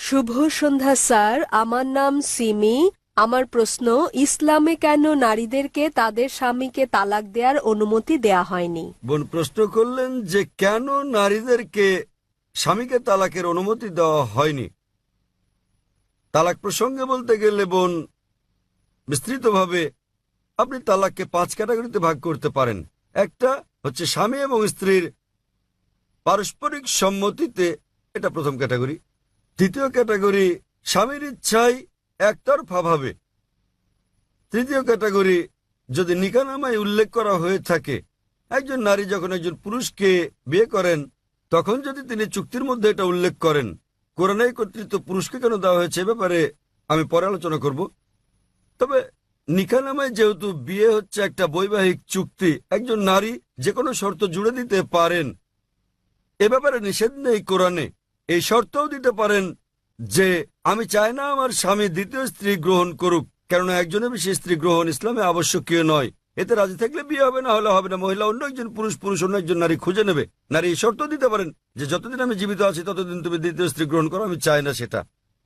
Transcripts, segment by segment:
শুভ সন্ধ্যা sir, আমার নাম সিমি। আমার প্রশ্ন, ইসলামে কেন নারীদেরকে তাদের স্বামীকে তালাক দেওয়ার অনুমতি দেয়া হয়নি? বোন প্রশ্ন করলেন যে কেন নারীদেরকে স্বামীকে তালাকের অনুমতি দেওয়া হয়নি। তালাক প্রসঙ্গে বলতে গেলে বোন, বিস্তৃতভাবে আপনি তালাককে 5 ক্যাটাগরিতে ভাগ করতে পারেন। একটা হচ্ছে স্বামী এবং স্ত্রীর পারস্পরিক সম্মতিতে, এটা প্রথম ক্যাটাগরি। দ্বিতীয় ক্যাটাগরি স্বামীর ইচ্ছায় একতরফাভাবে। তৃতীয় ক্যাটাগরি যদি নিকাহনামায় উল্লেখ করা হয়ে থাকে, একজন নারী যখন একজন পুরুষকে বিয়ে করেন তখন যদি তিনি চুক্তির মধ্যে এটা উল্লেখ করেন। কোরআনে কর্তৃত্ব পুরুষকে কেন দেওয়া হয়েছে এ ব্যাপারে আমি পরে আলোচনা করব। তবে নিকাহনামায় যেহেতু বিয়ে হচ্ছে একটা বৈবাহিক চুক্তি, একজন নারী যে কোনো শর্ত জুড়ে দিতে পারেন, এ ব্যাপারে নিষেধ নেই কোরআনে। এই শর্তও দিতে পারেন যে আমি চাই না আমার স্বামী দ্বিতীয় স্ত্রী গ্রহণ করুক, কেননা একজনের বেশি স্ত্রী গ্রহণ ইসলামে আবশ্যকীয় নয়। এতে রাজি থাকলে বিয়ে হবে, না হলে হবে না। মহিলা অন্য একজন পুরুষ, পুরুষ অন্য একজন নারী খুঁজে নেবে। নারী এই শর্ত দিতে পারেন যে যতদিন আমি জীবিত আছি ততদিন তুমি দ্বিতীয় স্ত্রী গ্রহণ করো, আমি চাই না সেটা।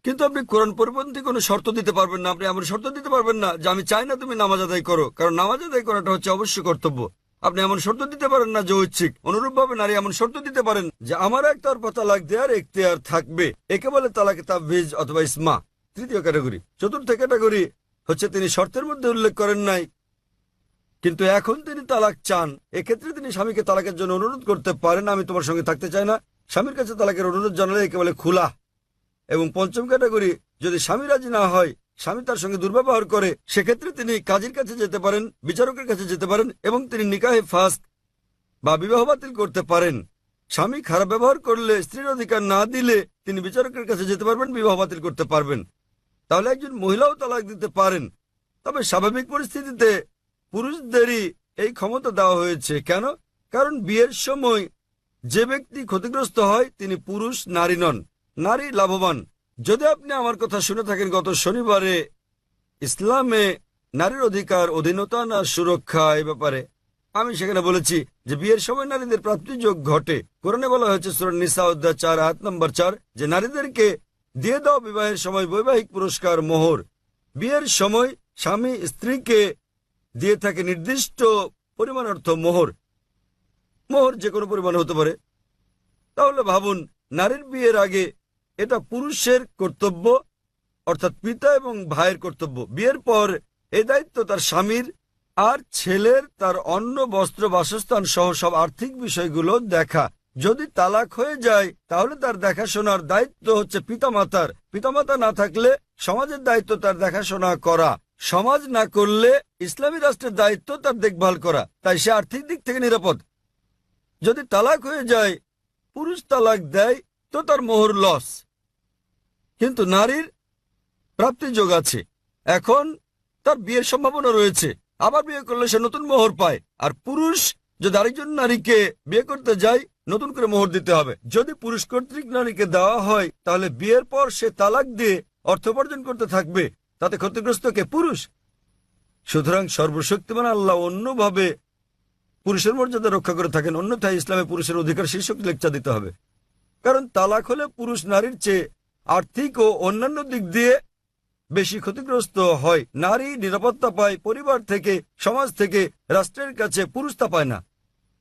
কিন্তু আপনি কোরআন পরিপন্থী কোনো শর্ত দিতে পারবেন না। আপনি এমন শর্ত দিতে পারবেন না যে আমি চাই না তুমি নামাজ আদায় করো, কারণ নামাজ আদায় করাটা হচ্ছে অবশ্য কর্তব্য। আপনি এমন শর্ত দিতে পারেন না যে ঐচ্ছিক। অনুরূপভাবে নারী এমন শর্ত দিতে পারেন যে আমার একতরফা তালাক দেওয়ার এখতিয়ার থাকবে। একে বলে তালাকে তাবীজ অথবা ইসমা। তৃতীয় ক্যাটাগরি। চতুর্থ ক্যাটাগরি হচ্ছে তিনি শর্তের মধ্যে উল্লেখ করেন নাই, কিন্তু এখন তিনি তালাক চান। এক্ষেত্রে তিনি স্বামীকে তালাকের জন্য অনুরোধ করতে পারেন, আমি তোমার সঙ্গে থাকতে চাই না। স্বামীর কাছে তালাকের অনুরোধ জানালে একে বলে খুলা। এবং পঞ্চম ক্যাটাগরি, যদি স্বামী রাজি না হয়, স্বামী তার সঙ্গে দুর্ব্যবহার করে, সেক্ষেত্রে তিনি কাজীর কাছে যেতে পারেন, বিচারকের কাছে যেতে পারেন এবং তিনি নিকাহে ফাস্ক বা বিবাহ বাতিল করতে পারেন। স্বামী খারাপ ব্যবহার করলে, স্ত্রীর অধিকার না দিলে তিনি বিচারকের কাছে যেতে পারবেন, বিবাহ বাতিল করতে পারবেন। তাহলে একজন মহিলাও তালাক দিতে পারেন। তবে স্বাভাবিক পরিস্থিতিতে পুরুষদেরই এই ক্ষমতা দেওয়া হয়েছে। কেন? কারণ বিয়ের সময় যে ব্যক্তি ক্ষতিগ্রস্ত হয় তিনি পুরুষ, নারী নন। নারী লাভবান। যদি আপনি আমার কথা শুনে থাকেন, গত শনিবারে ইসলামে নারীর অধিকার, অধীনতা না সুরক্ষা এই ব্যাপারে আমি সেখানে বলেছি যে বিয়ের সময় নারীদের প্রাপ্তিযোগ ঘটে। কোরআনে বলা হয়েছে সূরা নিসা অধ্যায় 4 আয়াত নম্বর 4 যে নারীদেরকে দিয়ে দাও বিবাহের সময় বৈবাহিক পুরস্কার, মোহর। বিয়ের সময় স্বামী স্ত্রীকে দিয়ে থাকে নির্দিষ্ট পরিমাণ অর্থ মোহর। মোহর যে কোনো পরিমাণ হতে পারে। তাহলে ভাবুন, নারীর বিয়ের আগে এটা পুরুষের কর্তব্য, অর্থাৎ পিতা এবং ভাইয়ের কর্তব্য। বিয়ের পর এই দায়িত্ব তার স্বামীর, আর ছেলের তার অন্ন, বস্ত্র, বাসস্থান সহ সব আর্থিক বিষয়গুলো দেখা। যদি তালাক হয়ে যায় তাহলে তার দেখাশোনার দায়িত্ব হচ্ছে পিতামাতার। পিতামাতা না থাকলে সমাজের দায়িত্ব তার দেখাশোনা করা। সমাজ না করলে ইসলামী রাষ্ট্রের দায়িত্ব তার দেখভাল করা। তাই সে আর্থিক দিক থেকে নিরাপদ। যদি তালাক হয়ে যায়, পুরুষ তালাক দেয়, তো তার মোহর লস। কিন্তু নারীর প্রাপ্তিযোগ আছে। এখন তার বিয়ের সম্ভাবনা রয়েছে। আবার বিয়ে করলে সে নতুন মোহর পায়। আর পুরুষ যদি আরেকজন নারীকে বিয়ে করতে যায়, নতুন করে মোহর দিতে হবে। যদি পুরুষ কর্তৃক নারীকে দেওয়া হয় তাহলে বিয়ের পর সে তালাক দিয়ে অর্থ উপার্জন করতে থাকবে। তাতে ক্ষতিগ্রস্ত কে? পুরুষ। সুতরাং সর্বশক্তিমান আল্লাহ অন্যভাবে পুরুষের মর্যাদা রক্ষা করে থাকেন। অন্যথায় ইসলামে পুরুষের অধিকার শীর্ষক লেকচার দিতে হবে। কারণ তালাক হলে পুরুষ নারীর চেয়ে আর্থিক ও অন্যান্য দিক দিয়ে বেশি ক্ষতিগ্রস্ত হয়। নারী নিরাপত্তা পায় পরিবার থেকে, সমাজ থেকে, রাষ্ট্রের কাছে। পুরুষ তা পায় না।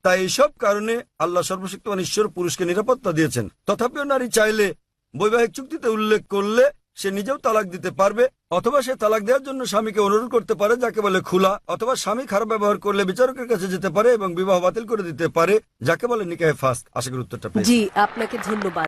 তাই এইসব কারণে আল্লাহ সর্বশক্তিমান ঈশ্বর পুরুষকে নিরাপত্তা দিয়েছেন। তথাপিও নারী চাইলে বৈবাহিক চুক্তিতে উল্লেখ করলে সে নিজেও তালাক দিতে পারবে, অথবা সে তালাক দেওয়ার জন্য স্বামীকে অনুরোধ করতে পারে, যাকে বলে খুলা। অথবা স্বামী খারাপ ব্যবহার করলে বিচারকের কাছে যেতে পারে এবং বিবাহ বাতিল করে দিতে পারে, যাকে বলে নিকাহে ফাস্ক। আশা করি উত্তরটা পেয়েছি। জি, আপনাকে ধন্যবাদ।